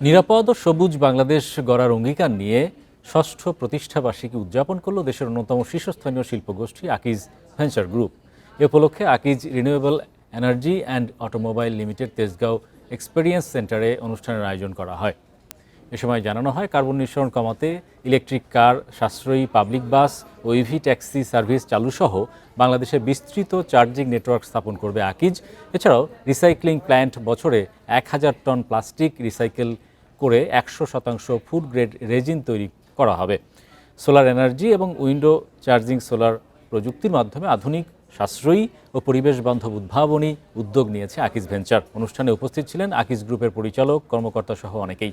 নিরাপদ ও সবুজ বাংলাদেশ গড়ার অঙ্গীকার নিয়ে ষষ্ঠ প্রতিষ্ঠাবার্ষিকী উদযাপন করল দেশের অন্যতম শীর্ষস্থানীয় শিল্পগোষ্ঠী আকিজ ভেঞ্চার গ্রুপ। এ উপলক্ষে Akij renewable energy and automobile limited Tejgaon experience সেন্টারে অনুষ্ঠানের আয়োজন করা হয়। এ সময় জানানো হয়, কার্বন নিঃসরণ কমাতে ইলেকট্রিক কার, সাশ্রয়ী পাবলিক বাস ও ইভি ট্যাক্সি সার্ভিস চালুসহ বাংলাদেশে বিস্তৃত চার্জিং নেটওয়ার্ক স্থাপন করবে আকিজ। এছাড়াও রিসাইক্লিং প্ল্যান্ট বছরে 1000 টন প্লাস্টিক রিসাইকেল করে 100% ফুড গ্রেড রেজিন তৈরি করা হবে। সোলার এনার্জি এবং উইন্ডো চার্জিং সোলার প্রযুক্তির মাধ্যমে আধুনিক, সাশ্রয়ী ও পরিবেশ বান্ধব উদ্ভাবনী উদ্যোগ নিয়েছে আকিজ ভেঞ্চার। অনুষ্ঠানে উপস্থিত ছিলেন আকিজ গ্রুপের পরিচালক, কর্মকর্তা সহ অনেকেই।